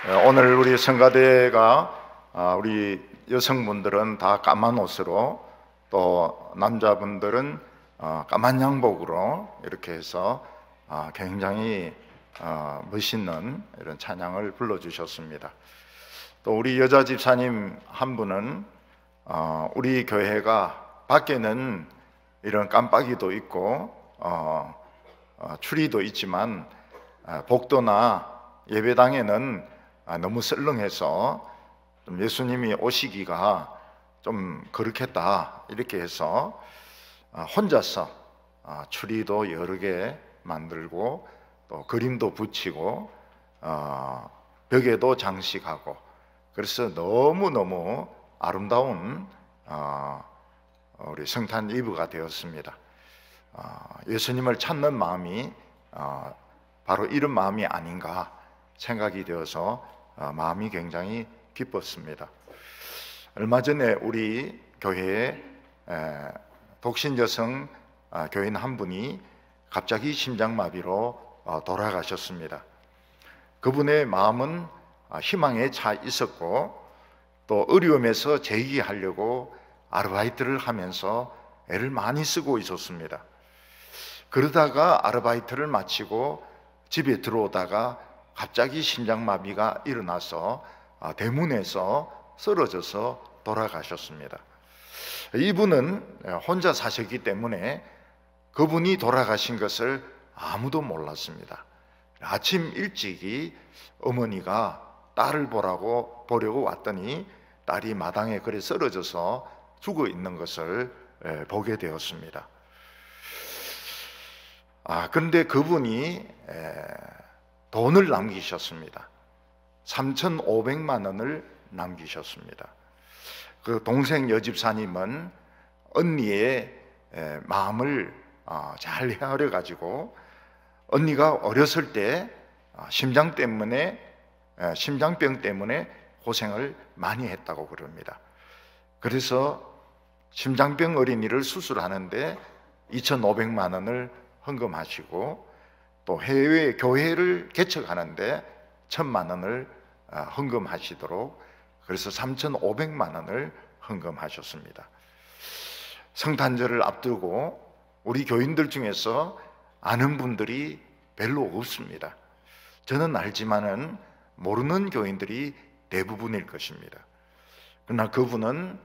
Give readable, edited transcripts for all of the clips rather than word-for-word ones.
오늘 우리 성가대가 우리 여성분들은 다 까만 옷으로, 또 남자분들은 까만 양복으로 이렇게 해서 굉장히 멋있는 이런 찬양을 불러주셨습니다. 또 우리 여자 집사님 한 분은 우리 교회가 밖에는 이런 깜빡이도 있고 추리도 있지만 복도나 예배당에는 너무 썰렁해서 좀 예수님이 오시기가 좀 그렇겠다, 이렇게 해서 혼자서 추리도 여러 개 만들고 또 그림도 붙이고 벽에도 장식하고, 그래서 너무너무 아름다운 우리 성탄 이브가 되었습니다. 예수님을 찾는 마음이 바로 이런 마음이 아닌가 생각이 되어서 마음이 굉장히 기뻤습니다. 얼마 전에 우리 교회에 독신 여성 교인 한 분이 갑자기 심장마비로 돌아가셨습니다. 그분의 마음은 희망에 차 있었고, 또 어려움에서 재기하려고 아르바이트를 하면서 애를 많이 쓰고 있었습니다. 그러다가 아르바이트를 마치고 집에 들어오다가 갑자기 심장마비가 일어나서 대문에서 쓰러져서 돌아가셨습니다. 이분은 혼자 사셨기 때문에 그분이 돌아가신 것을 아무도 몰랐습니다. 아침 일찍이 어머니가 딸을 보려고 왔더니 딸이 마당에 그래 쓰러져서 죽어 있는 것을 보게 되었습니다. 그런데 그분이 돈을 남기셨습니다. 3,500만 원을 남기셨습니다. 그 동생 여집사님은 언니의 마음을 잘 헤아려 가지고, 언니가 어렸을 때 심장병 때문에 고생을 많이 했다고 그럽니다. 그래서 심장병 어린이를 수술하는데 2,500만 원을 헌금하시고, 또 해외 교회를 개척하는데 1,000만 원을 헌금하시도록, 그래서 3,500만 원을 헌금하셨습니다. 성탄절을 앞두고 우리 교인들 중에서 아는 분들이 별로 없습니다. 저는 알지만은 모르는 교인들이 대부분일 것입니다. 그러나 그분은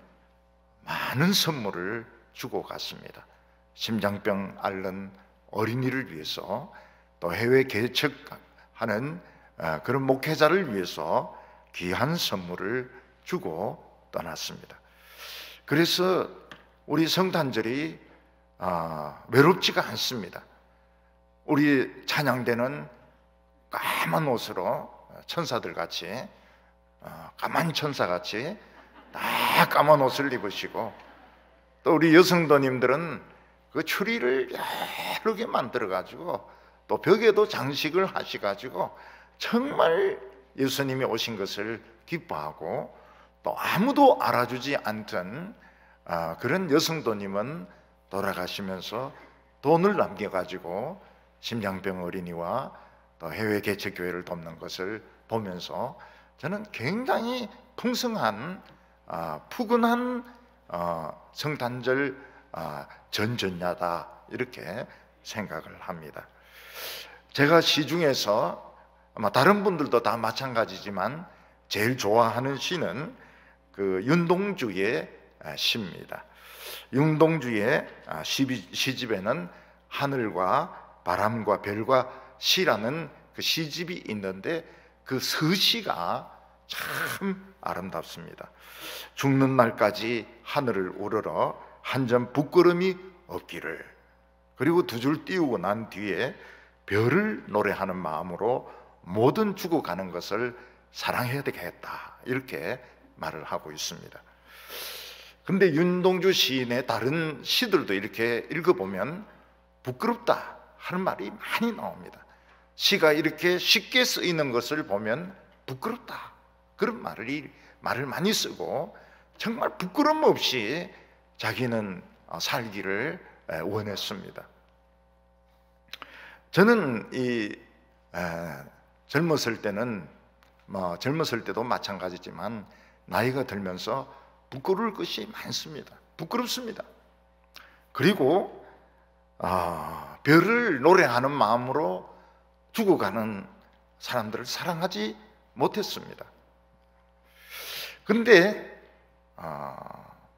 많은 선물을 주고 갔습니다. 심장병 앓는 어린이를 위해서, 또 해외 개척하는 그런 목회자를 위해서 귀한 선물을 주고 떠났습니다. 그래서 우리 성탄절이 외롭지가 않습니다. 우리 찬양대는 까만 옷으로 천사들 같이, 까만 천사 같이 다 까만 옷을 입으시고, 또 우리 여성도님들은 그 추리를 여러 개 만들어 가지고 또 벽에도 장식을 하셔가지고 정말 예수님이 오신 것을 기뻐하고, 또 아무도 알아주지 않던 그런 여성도님은 돌아가시면서 돈을 남겨가지고 심장병 어린이와 또 해외 개척교회를 돕는 것을 보면서 저는 굉장히 풍성한 푸근한 성탄절 전전야다, 이렇게 생각을 합니다. 제가 시 중에서 아마 다른 분들도 다 마찬가지지만 제일 좋아하는 시는 그 윤동주의 시입니다. 윤동주의 시집에는 하늘과 바람과 별과 시라는 그 시집이 있는데, 그 서시가 참 아름답습니다. 죽는 날까지 하늘을 우러러 한 점 부끄럼이 없기를, 그리고 두 줄 띄우고 난 뒤에 별을 노래하는 마음으로 모든 죽어가는 것을 사랑해야 되겠다, 이렇게 말을 하고 있습니다. 그런데 윤동주 시인의 다른 시들도 이렇게 읽어보면 부끄럽다 하는 말이 많이 나옵니다. 시가 이렇게 쉽게 쓰이는 것을 보면 부끄럽다, 그런 말을 많이 쓰고, 정말 부끄럼 없이 자기는 살기를 원했습니다. 저는 젊었을 때는 젊었을 때도 마찬가지지만 나이가 들면서 부끄러울 것이 많습니다. 부끄럽습니다. 그리고 별을 노래하는 마음으로 죽어가는 사람들을 사랑하지 못했습니다. 그런데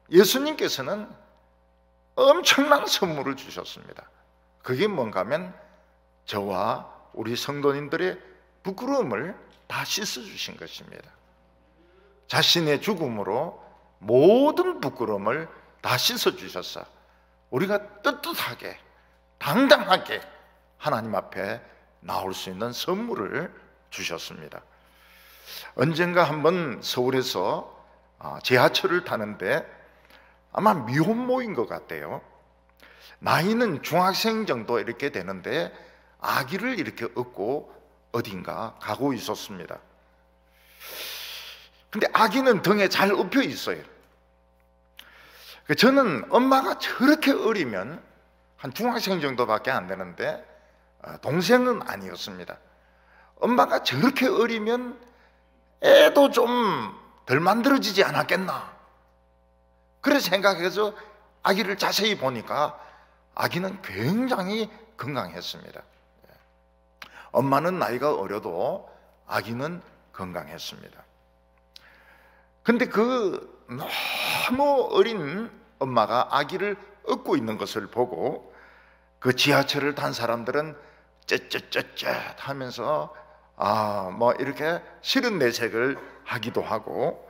예수님께서는 엄청난 선물을 주셨습니다. 그게 뭔가 하면 저와 우리 성도님들의 부끄러움을 다 씻어주신 것입니다. 자신의 죽음으로 모든 부끄러움을 다 씻어주셔서 우리가 떳떳하게 당당하게 하나님 앞에 나올 수 있는 선물을 주셨습니다. 언젠가 한번 서울에서 지하철을 타는데 아마 미혼모인 것 같아요. 나이는 중학생 정도 이렇게 되는데 아기를 이렇게 업고 어딘가 가고 있었습니다. 근데 아기는 등에 잘 업혀 있어요. 저는 엄마가 저렇게 어리면 한 중학생 정도밖에 안 되는데 동생은 아니었습니다. 엄마가 저렇게 어리면 애도 좀 덜 만들어지지 않았겠나, 그래 생각해서 아기를 자세히 보니까 아기는 굉장히 건강했습니다. 엄마는 나이가 어려도 아기는 건강했습니다. 근데 그 너무 어린 엄마가 아기를 업고 있는 것을 보고 그 지하철을 탄 사람들은 쯧쯧쯧쯧 하면서 이렇게 싫은 내색을 하기도 하고,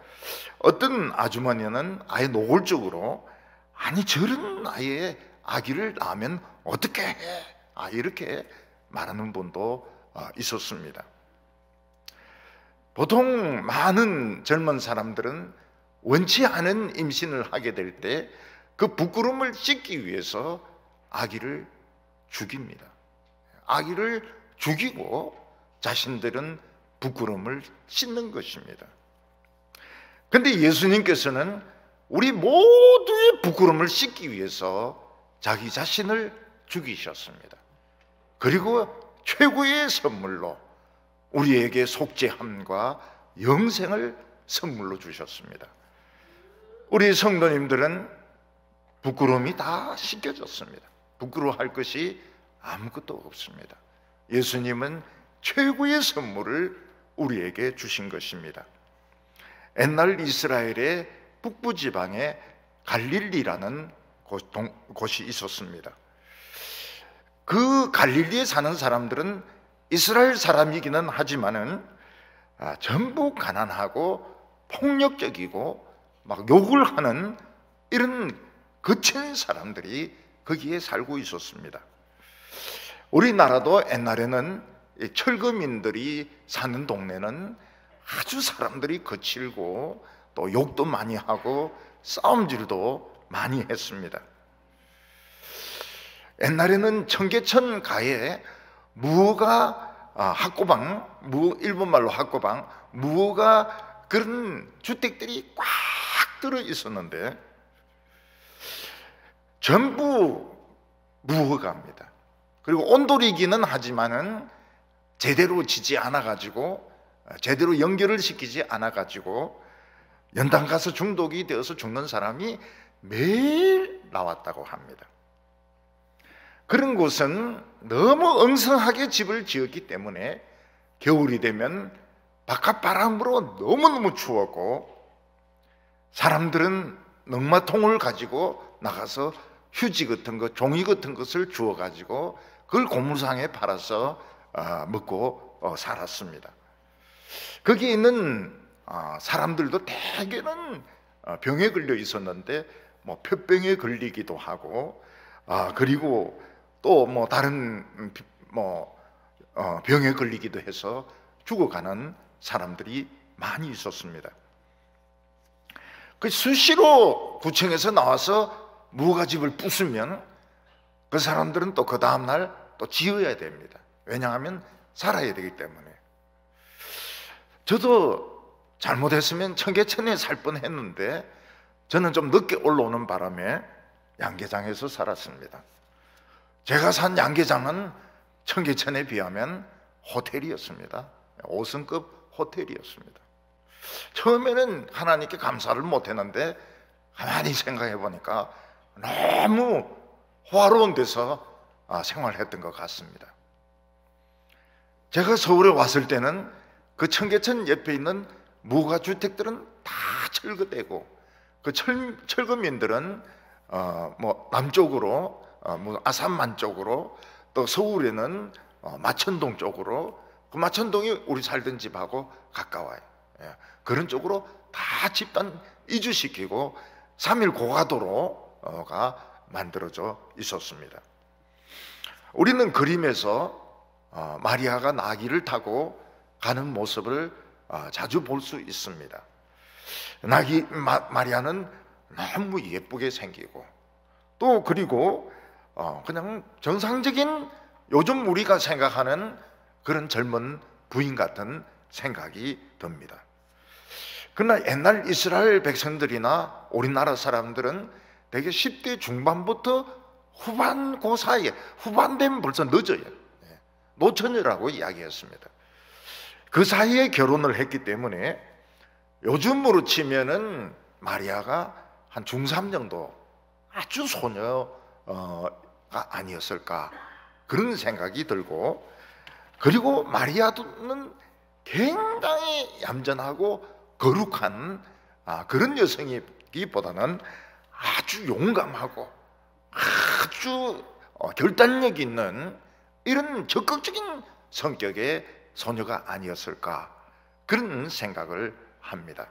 어떤 아주머니는 아예 노골적으로 아니 저런 나이에 아기를 낳으면 어떻게 해? 이렇게 말하는 분도 있었습니다. 보통 많은 젊은 사람들은 원치 않은 임신을 하게 될 때 그 부끄러움을 씻기 위해서 아기를 죽입니다. 아기를 죽이고 자신들은 부끄러움을 씻는 것입니다. 그런데 예수님께서는 우리 모두의 부끄러움을 씻기 위해서 자기 자신을 죽이셨습니다. 그리고 최고의 선물로 우리에게 속죄함과 영생을 선물로 주셨습니다. 우리 성도님들은 부끄러움이 다 씻겨졌습니다. 부끄러워할 것이 아무것도 없습니다. 예수님은 최고의 선물을 우리에게 주신 것입니다. 옛날 이스라엘의 북부 지방에 갈릴리라는 곳이 있었습니다. 그 갈릴리에 사는 사람들은 이스라엘 사람이기는 하지만은 전부 가난하고 폭력적이고 막 욕을 하는 이런 거친 사람들이 거기에 살고 있었습니다. 우리나라도 옛날에는 철거민들이 사는 동네는 아주 사람들이 거칠고 또 욕도 많이 하고 싸움질도 많이 했습니다. 옛날에는 청계천 가에 무허가 일본말로 학고방, 무허가 그런 주택들이 꽉 들어 있었는데 전부 무허가입니다. 그리고 온돌이기는 하지만은 제대로 지지 않아가지고, 제대로 연결을 시키지 않아가지고 연탄 가스 중독이 되어서 죽는 사람이 매일 나왔다고 합니다. 그런 곳은 너무 엉성하게 집을 지었기 때문에 겨울이 되면 바깥 바람으로 너무너무 추웠고, 사람들은 넉마통을 가지고 나가서 휴지 같은 것, 종이 같은 것을 주워 가지고 그걸 고물상에 팔아서 먹고 살았습니다. 거기에 있는 사람들도 대개는 병에 걸려 있었는데 폐병에 걸리기도 하고, 그리고 또 다른 병에 걸리기도 해서 죽어가는 사람들이 많이 있었습니다. 그 수시로 구청에서 나와서 무허가집을 부수면 그 사람들은 또 그 다음날 또 지어야 됩니다. 왜냐하면 살아야 되기 때문에. 저도 잘못했으면 청계천에 살 뻔했는데 저는 좀 늦게 올라오는 바람에 양계장에서 살았습니다. 제가 산 양계장은 청계천에 비하면 호텔이었습니다. 5성급 호텔이었습니다. 처음에는 하나님께 감사를 못했는데 가만히 생각해 보니까 너무 호화로운 데서 생활했던 것 같습니다. 제가 서울에 왔을 때는 그 청계천 옆에 있는 무가주택들은 다 철거되고 그 철거민들은 남쪽으로 아산만 쪽으로, 또 서울에는 마천동 쪽으로, 그 마천동이 우리 살던 집하고 가까워요. 그런 쪽으로 다 집단 이주시키고 3일 고가도로가 만들어져 있었습니다. 우리는 그림에서 마리아가 나귀를 타고 가는 모습을 자주 볼 수 있습니다. 마리아는 너무 예쁘게 생기고, 또 그리고 그냥 정상적인 요즘 우리가 생각하는 그런 젊은 부인 같은 생각이 듭니다. 그러나 옛날 이스라엘 백성들이나 우리나라 사람들은 대개 10대 중반부터 후반 그 사이에, 후반 되면 벌써 늦어요. 노처녀라고 이야기했습니다. 그 사이에 결혼을 했기 때문에 요즘으로 치면은 마리아가 한 중3 정도, 아주 소녀가 아니었을까, 그런 생각이 들고, 그리고 마리아는 굉장히 얌전하고 거룩한 그런 여성이기보다는 아주 용감하고 아주 결단력 있는 이런 적극적인 성격의 소녀가 아니었을까, 그런 생각을 합니다.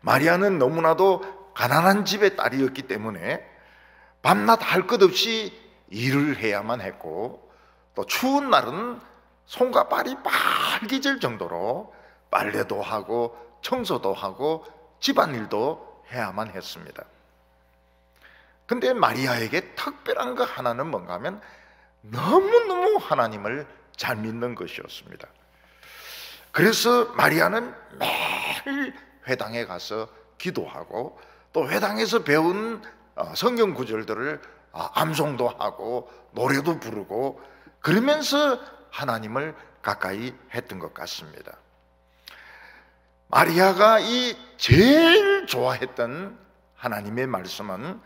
마리아는 너무나도 가난한 집의 딸이었기 때문에 밤낮 할 것 없이 일을 해야만 했고, 또 추운 날은 손과 발이 빨개질 정도로 빨래도 하고 청소도 하고 집안일도 해야만 했습니다. 근데 마리아에게 특별한 거 하나는 뭔가 하면 너무너무 하나님을 잘 믿는 것이었습니다. 그래서 마리아는 매일 회당에 가서 기도하고, 또 회당에서 배운 성경 구절들을 암송도 하고 노래도 부르고, 그러면서 하나님을 가까이 했던 것 같습니다. 마리아가 제일 좋아했던 하나님의 말씀은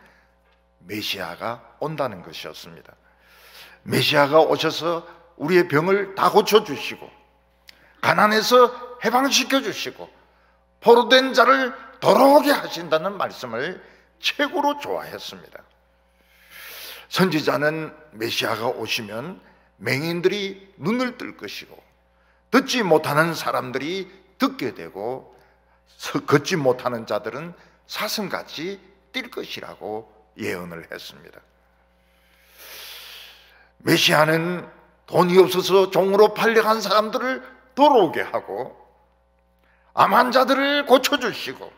메시아가 온다는 것이었습니다. 메시아가 오셔서 우리의 병을 다 고쳐주시고, 가난에서 해방시켜 주시고, 포로된 자를 돌아오게 하신다는 말씀을 최고로 좋아했습니다. 선지자는 메시아가 오시면 맹인들이 눈을 뜰 것이고, 듣지 못하는 사람들이 듣게 되고, 걷지 못하는 자들은 사슴같이 뛸 것이라고 예언을 했습니다. 메시아는 돈이 없어서 종으로 팔려간 사람들을 돌아오게 하고, 암 환자들을 고쳐주시고,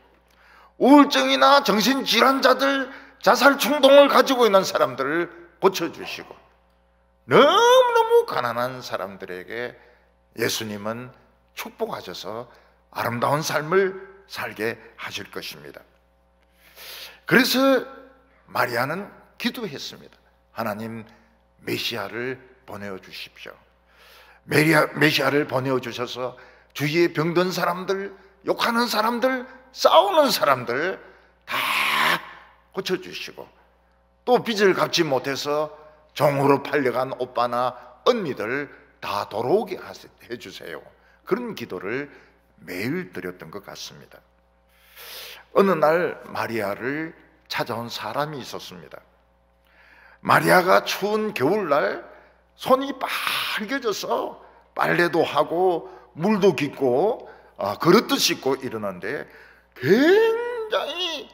우울증이나 정신질환자들, 자살 충동을 가지고 있는 사람들을 고쳐주시고, 너무너무 가난한 사람들에게 예수님은 축복하셔서 아름다운 삶을 살게 하실 것입니다. 그래서 마리아는 기도했습니다. 하나님, 메시아를 보내어 주십시오. 메시아를 보내어 주셔서 주위에 병든 사람들, 욕하는 사람들, 싸우는 사람들 다 고쳐주시고, 또 빚을 갚지 못해서 종으로 팔려간 오빠나 언니들 다 돌아오게 해주세요. 그런 기도를 매일 드렸던 것 같습니다. 어느 날 마리아를 찾아온 사람이 있었습니다. 마리아가 추운 겨울날 손이 빨개져서 빨래도 하고 물도 깃고 그릇도 씻고 이러는데, 굉장히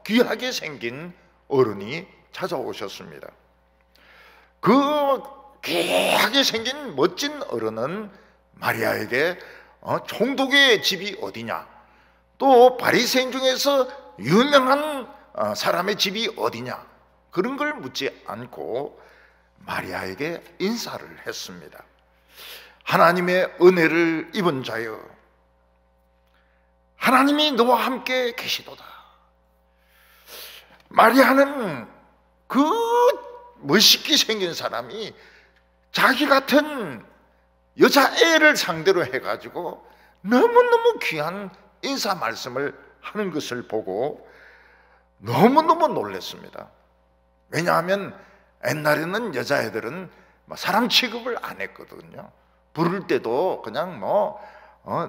귀하게 생긴 어른이 찾아오셨습니다. 그 귀하게 생긴 멋진 어른은 마리아에게 총독의 집이 어디냐, 또 바리새인 중에서 유명한 사람의 집이 어디냐, 그런 걸 묻지 않고 마리아에게 인사를 했습니다. 하나님의 은혜를 입은 자여, 하나님이 너와 함께 계시도다. 마리아는 그 멋있게 생긴 사람이 자기 같은 여자애를 상대로 해가지고 너무너무 귀한 인사 말씀을 하는 것을 보고 너무너무 놀랐습니다. 왜냐하면 옛날에는 여자애들은 사람 취급을 안 했거든요. 부를 때도 그냥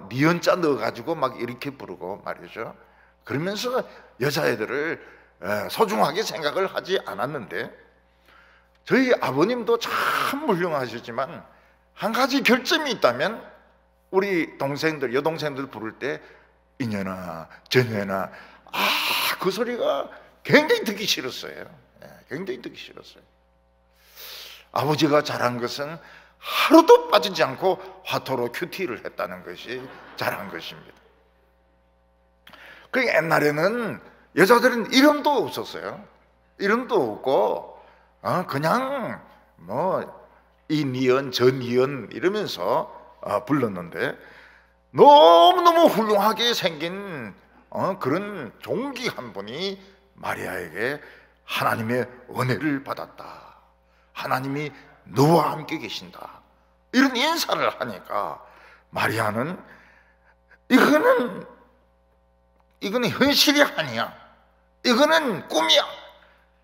니은자 넣어가지고 막 이렇게 부르고 말이죠. 그러면서 여자애들을 소중하게 생각을 하지 않았는데, 저희 아버님도 참 훌륭하시지만 한 가지 결점이 있다면, 우리 동생들, 여동생들 부를 때 이년아, 저년아, 그 소리가 굉장히 듣기 싫었어요. 굉장히 듣기 싫었어요. 아버지가 잘한 것은 하루도 빠지지 않고 화토로 큐티를 했다는 것이 잘한 것입니다. 그 옛날에는 여자들은 이름도 없었어요. 이름도 없고 그냥 이 니은 저 니은 이러면서 불렀는데, 너무너무 훌륭하게 생긴 그런 종기 한 분이 마리아에게 하나님의 은혜를 받았다, 하나님이 너와 함께 계신다, 이런 인사를 하니까 마리아는 이거는 현실이 아니야, 이거는 꿈이야.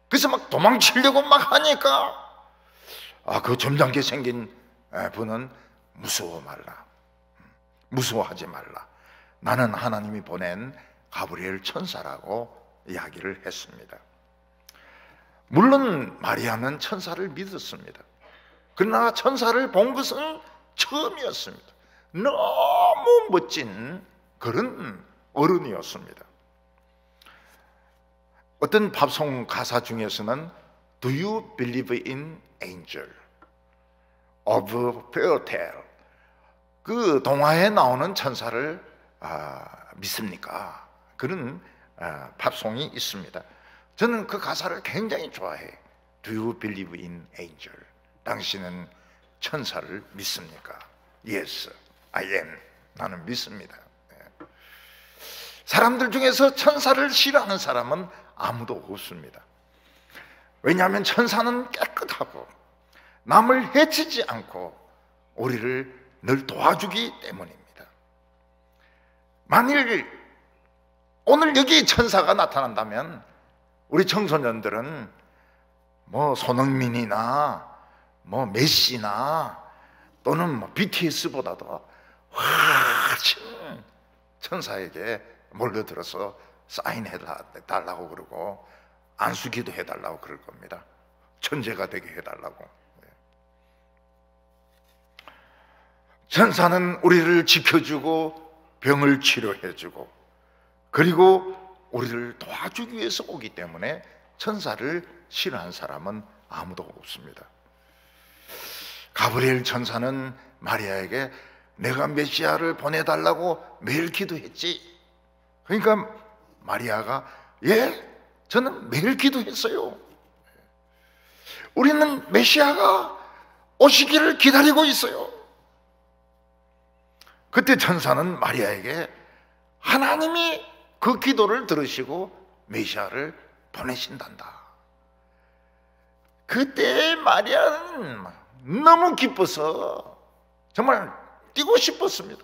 그래서 막 도망치려고 막 하니까 그 점잖게 생긴 분은 무서워하지 말라, 나는 하나님이 보낸 가브리엘 천사라고 이야기를 했습니다. 물론 마리아는 천사를 믿었습니다. 그러나 천사를 본 것은 처음이었습니다. 너무 멋진 그런 어른이었습니다. 어떤 팝송 가사 중에서는 Do you believe in angel of fairy tale, 그 동화에 나오는 천사를 믿습니까? 그런 팝송이 있습니다. 저는 그 가사를 굉장히 좋아해요. Do you believe in angel? 당신은 천사를 믿습니까? Yes, I am. 나는 믿습니다. 사람들 중에서 천사를 싫어하는 사람은 아무도 없습니다. 왜냐하면 천사는 깨끗하고 남을 해치지 않고 우리를 늘 도와주기 때문입니다. 만일 오늘 여기 천사가 나타난다면 우리 청소년들은 손흥민이나 메시나 또는 BTS보다도 훨씬 천사에게 몰려들어서 사인해달라고 그러고 안수기도 해달라고 그럴 겁니다. 천재가 되게 해달라고. 천사는 우리를 지켜주고 병을 치료해주고 그리고 우리를 도와주기 위해서 오기 때문에 천사를 싫어하는 사람은 아무도 없습니다. 가브리엘 천사는 마리아에게 내가 메시아를 보내달라고 매일 기도했지. 그러니까 마리아가 저는 매일 기도했어요. 우리는 메시아가 오시기를 기다리고 있어요. 그때 천사는 마리아에게 하나님이 그 기도를 들으시고 메시아를 보내신단다. 그때 마리아는 너무 기뻐서 정말 뛰고 싶었습니다.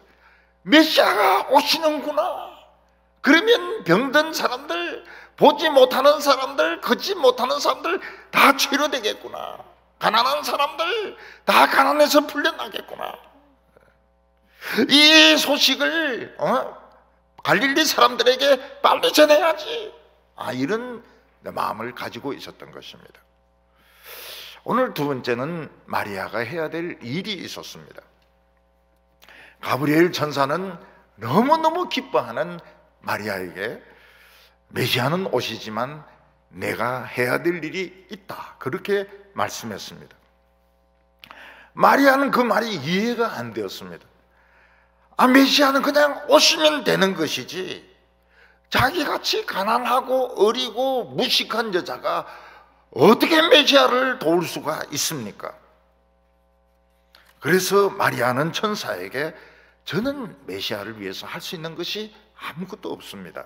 메시아가 오시는구나. 그러면 병든 사람들, 보지 못하는 사람들, 걷지 못하는 사람들 다 치료되겠구나. 가난한 사람들 다 가난해서 풀려나겠구나. 이 소식을 갈릴리 사람들에게 빨리 전해야지. 이런 마음을 가지고 있었던 것입니다. 오늘 두 번째는 마리아가 해야 될 일이 있었습니다. 가브리엘 천사는 너무너무 기뻐하는 마리아에게 메시아는 오시지만 내가 해야 될 일이 있다, 그렇게 말씀했습니다. 마리아는 그 말이 이해가 안 되었습니다. 메시아는 그냥 오시면 되는 것이지 자기같이 가난하고 어리고 무식한 여자가 어떻게 메시아를 도울 수가 있습니까? 그래서 마리아는 천사에게 저는 메시아를 위해서 할 수 있는 것이 아무것도 없습니다.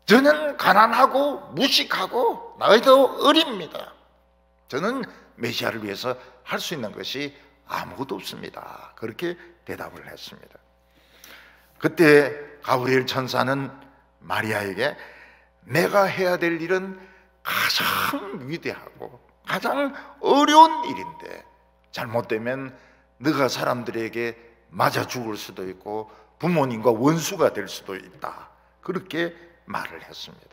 저는 가난하고 무식하고 나이도 어립니다. 저는 메시아를 위해서 할 수 있는 것이 아무것도 없습니다. 그렇게 대답을 했습니다. 그때 가브리엘 천사는 마리아에게 내가 해야 될 일은 가장 위대하고 가장 어려운 일인데 잘못되면 네가 사람들에게 맞아 죽을 수도 있고 부모님과 원수가 될 수도 있다. 그렇게 말을 했습니다.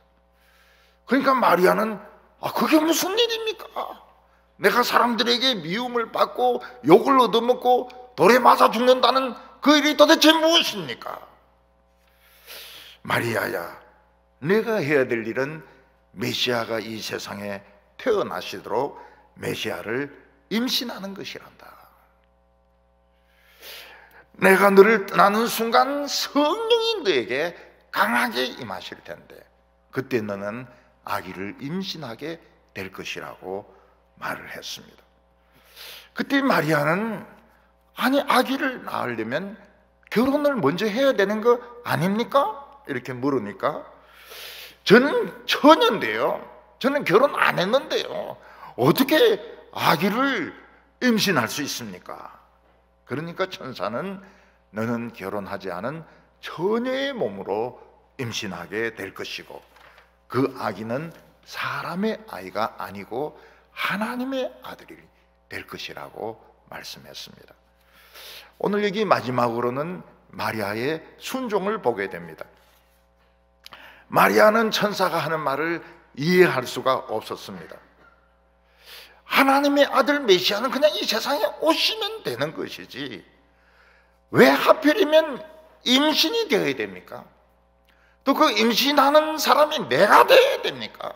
그러니까 마리아는 그게 무슨 일입니까? 내가 사람들에게 미움을 받고 욕을 얻어먹고 돌에 맞아 죽는다는 그 일이 도대체 무엇입니까? 마리아야, 내가 해야 될 일은 메시아가 이 세상에 태어나시도록 메시아를 임신하는 것이란다. 내가 너를 떠나는 순간 성령이 너에게 강하게 임하실 텐데 그때 너는 아기를 임신하게 될 것이라고 말을 했습니다. 그때 마리아는 아기를 낳으려면 결혼을 먼저 해야 되는 거 아닙니까? 이렇게 물으니까 저는 처녀인데요, 저는 결혼 안 했는데요, 어떻게 아기를 임신할 수 있습니까? 그러니까 천사는 너는 결혼하지 않은 처녀의 몸으로 임신하게 될 것이고 그 아기는 사람의 아이가 아니고 하나님의 아들이 될 것이라고 말씀했습니다. 오늘 여기 마지막으로는 마리아의 순종을 보게 됩니다. 마리아는 천사가 하는 말을 이해할 수가 없었습니다. 하나님의 아들 메시아는 그냥 이 세상에 오시면 되는 것이지 왜 하필이면 임신이 되어야 됩니까? 또 그 임신하는 사람이 내가 되어야 됩니까?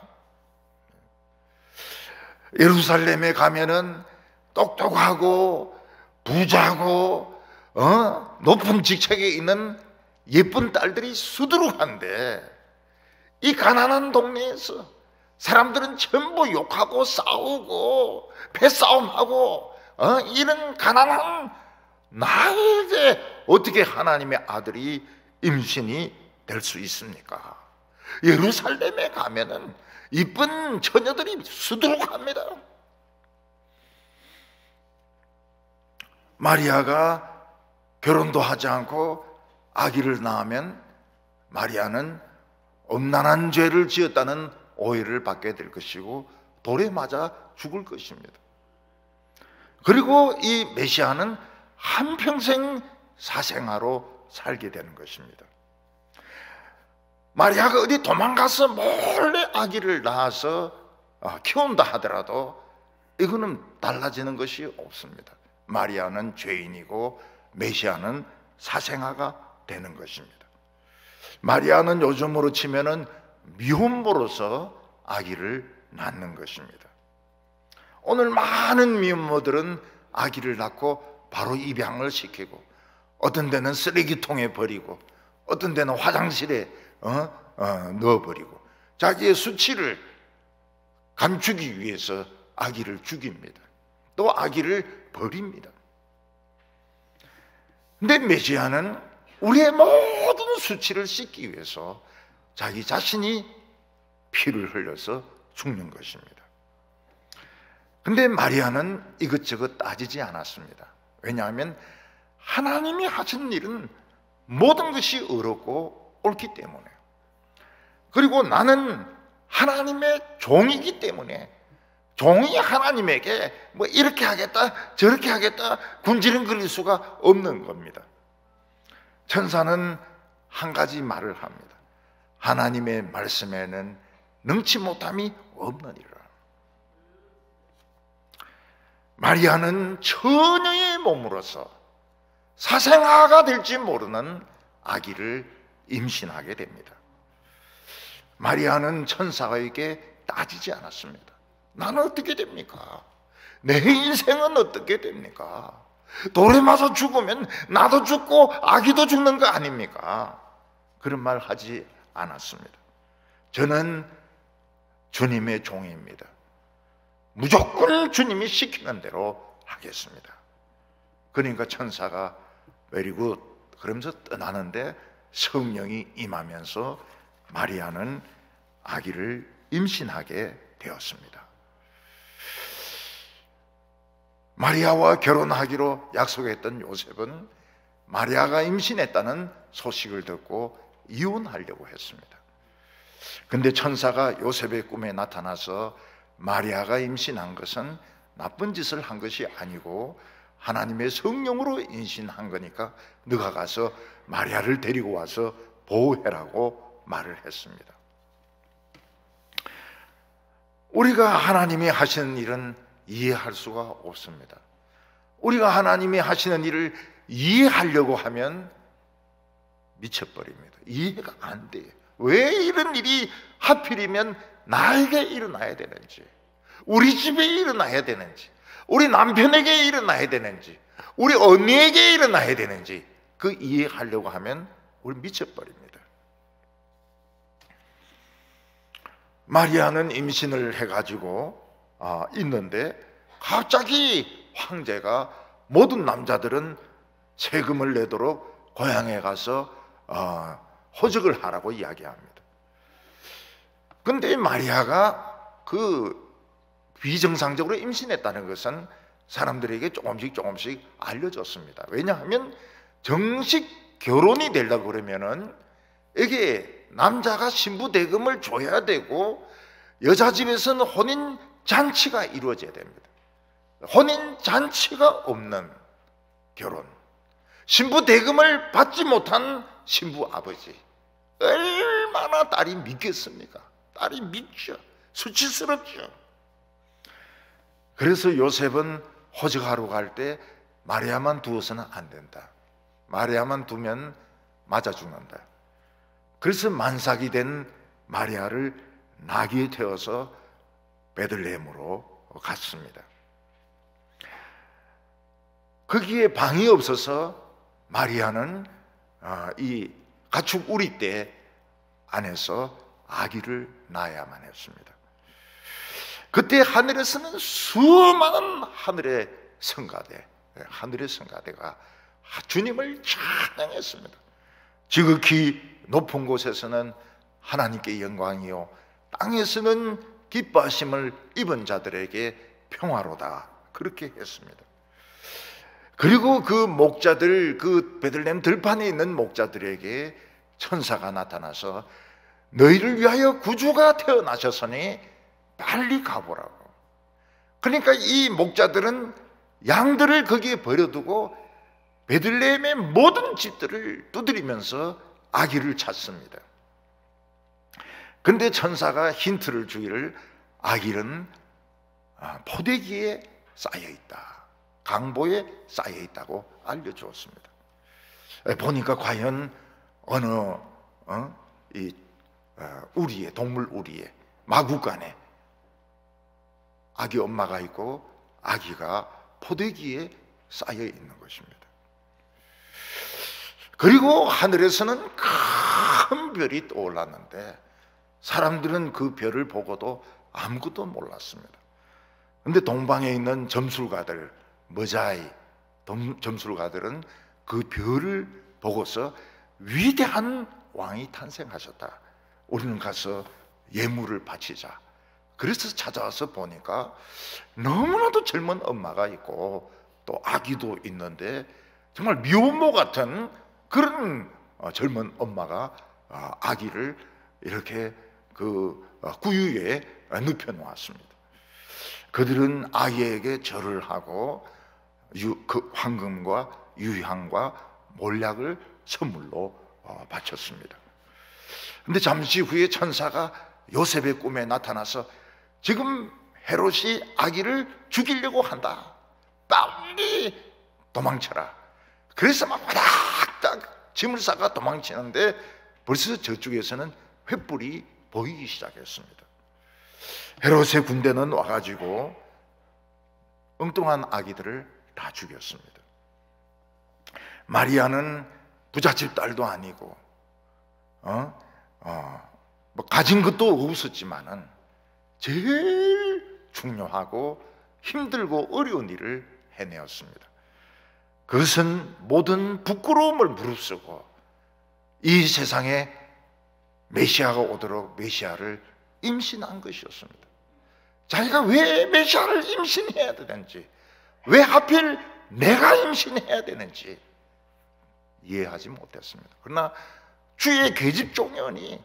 예루살렘에 가면은 똑똑하고 부자고 높은 직책에 있는 예쁜 딸들이 수두룩한데 이 가난한 동네에서 사람들은 전부 욕하고 싸우고 패싸움하고 이런 가난한 나에게 어떻게 하나님의 아들이 임신이 될 수 있습니까? 예루살렘에 가면은 이쁜 처녀들이 수두룩합니다. 마리아가 결혼도 하지 않고 아기를 낳으면 마리아는 엄난한 죄를 지었다는 오해를 받게 될 것이고 돌에 맞아 죽을 것입니다. 그리고 이 메시아는 한평생 사생아로 살게 되는 것입니다. 마리아가 어디 도망가서 몰래 아기를 낳아서 키운다 하더라도 이거는 달라지는 것이 없습니다. 마리아는 죄인이고 메시아는 사생아가 되는 것입니다. 마리아는 요즘으로 치면은 미혼모로서 아기를 낳는 것입니다. 오늘 많은 미혼모들은 아기를 낳고 바로 입양을 시키고 어떤 데는 쓰레기통에 버리고 어떤 데는 화장실에 넣어버리고 자기의 수치를 감추기 위해서 아기를 죽입니다. 또 아기를 버립니다. 근데 메시아는 우리의 모든 수치를 씻기 위해서 자기 자신이 피를 흘려서 죽는 것입니다. 근데 마리아는 이것저것 따지지 않았습니다. 왜냐하면 하나님이 하신 일은 모든 것이 의롭고 옳기 때문에, 그리고 나는 하나님의 종이기 때문에 종이 하나님에게 뭐 이렇게 하겠다 저렇게 하겠다 군지렁거릴 수가 없는 겁니다. 천사는 한 가지 말을 합니다. 하나님의 말씀에는 능치 못함이 없느니라. 마리아는 처녀의 몸으로서 사생아가 될지 모르는 아기를 임신하게 됩니다. 마리아는 천사에게 따지지 않았습니다. 나는 어떻게 됩니까? 내 인생은 어떻게 됩니까? 돌에 맞아 죽으면 나도 죽고 아기도 죽는 거 아닙니까? 그런 말 하지 않았습니다. 저는 주님의 종입니다. 무조건 주님이 시키는 대로 하겠습니다. 그러니까 천사가 베리굿 그러면서 떠나는데 성령이 임하면서 마리아는 아기를 임신하게 되었습니다. 마리아와 결혼하기로 약속했던 요셉은 마리아가 임신했다는 소식을 듣고 이혼하려고 했습니다. 근데 천사가 요셉의 꿈에 나타나서 마리아가 임신한 것은 나쁜 짓을 한 것이 아니고 하나님의 성령으로 임신한 거니까 너가 가서 마리아를 데리고 와서 보호해라고 말을 했습니다. 우리가 하나님이 하시는 일은 이해할 수가 없습니다. 우리가 하나님이 하시는 일을 이해하려고 하면 미쳐버립니다. 이해가 안 돼요. 왜 이런 일이 하필이면 나에게 일어나야 되는지, 우리 집에 일어나야 되는지, 우리 남편에게 일어나야 되는지, 우리 언니에게 일어나야 되는지 그 이해하려고 하면 우리 미쳐버립니다. 마리아는 임신을 해가지고 있는데 갑자기 황제가 모든 남자들은 세금을 내도록 고향에 가서 호적을 하라고 이야기합니다. 그런데 마리아가 그 비정상적으로 임신했다는 것은 사람들에게 조금씩 알려졌습니다. 왜냐하면 정식 결혼이 되려고 그러면은 이게 남자가 신부 대금을 줘야 되고 여자 집에서는 혼인 잔치가 이루어져야 됩니다. 혼인 잔치가 없는 결혼, 신부 대금을 받지 못한 신부 아버지, 얼마나 딸이 믿겠습니까? 딸이 믿죠. 수치스럽죠. 그래서 요셉은 호적하러 갈 때 마리아만 두어서는 안 된다. 마리아만 두면 맞아 죽는다. 그래서 만삭이 된 마리아를 나귀에 태워서 베들레헴으로 갔습니다. 거기에 방이 없어서 마리아는 이 가축 우리대 안에서 아기를 낳아야만 했습니다. 그때 하늘에서는 수많은 하늘의 성가대가 주님을 찬양했습니다. 지극히 높은 곳에서는 하나님께 영광이요, 땅에서는 기뻐하심을 입은 자들에게 평화로다, 그렇게 했습니다. 그리고 그 목자들, 그 베들레헴 들판에 있는 목자들에게 천사가 나타나서 너희를 위하여 구주가 태어나셨으니 빨리 가보라고. 그러니까 이 목자들은 양들을 거기에 버려두고 베들레헴의 모든 집들을 두드리면서 아기를 찾습니다. 근데 천사가 힌트를 주기를 아기는 포대기에 쌓여있다, 강보에 쌓여있다고 알려주었습니다. 보니까 과연 어느 우리에, 동물 우리에 마구간에 아기 엄마가 있고 아기가 포대기에 쌓여 있는 것입니다. 그리고 하늘에서는 큰 별이 떠올랐는데 사람들은 그 별을 보고도 아무것도 몰랐습니다. 그런데 동방에 있는 점술가들, 머자이 점술가들은 그 별을 보고서 위대한 왕이 탄생하셨다, 우리는 가서 예물을 바치자. 그래서 찾아와서 보니까 너무나도 젊은 엄마가 있고 또 아기도 있는데 정말 미혼모 같은 그런 젊은 엄마가 아기를 이렇게 그 구유에 눕혀 놓았습니다. 그들은 아이에게 절을 하고 그 황금과 유향과 몰약을 선물로 바쳤습니다. 그런데 잠시 후에 천사가 요셉의 꿈에 나타나서 지금 헤롯이 아기를 죽이려고 한다, 빨리 도망쳐라. 그래서 막 와닥닥 짐을 싸가 도망치는데 벌써 저쪽에서는 횃불이 보이기 시작했습니다. 헤롯의 군대는 와가지고 엉뚱한 아기들을 다 죽였습니다. 마리아는 부잣집 딸도 아니고 뭐 가진 것도 없었지만은 제일 중요하고 힘들고 어려운 일을 해내었습니다. 그것은 모든 부끄러움을 무릅쓰고 이 세상에 메시아가 오도록 메시아를 임신한 것이었습니다. 자기가 왜 메시아를 임신해야 되는지, 왜 하필 내가 임신해야 되는지 이해하지 못했습니다. 그러나 주의 계집종이오니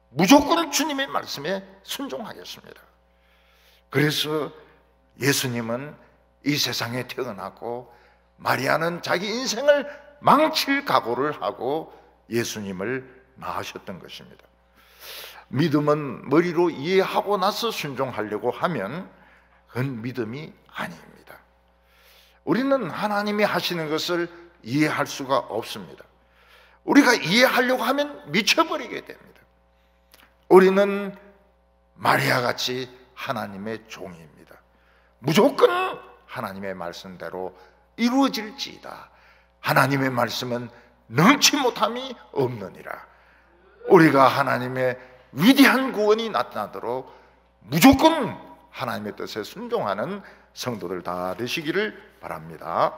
무조건 주님의 말씀에 순종하겠습니다. 그래서 예수님은 이 세상에 태어나고 마리아는 자기 인생을 망칠 각오를 하고 예수님을 낳으셨던 것입니다. 믿음은 머리로 이해하고 나서 순종하려고 하면 그건 믿음이 아닙니다. 우리는 하나님이 하시는 것을 이해할 수가 없습니다. 우리가 이해하려고 하면 미쳐버리게 됩니다. 우리는 마리아같이 하나님의 종입니다. 무조건 하나님의 말씀대로 이루어질지이다. 하나님의 말씀은 능치 못함이 없느니라. 우리가 하나님의 위대한 구원이 나타나도록 무조건 하나님의 뜻에 순종하는 성도들 다 되시기를 바랍니다.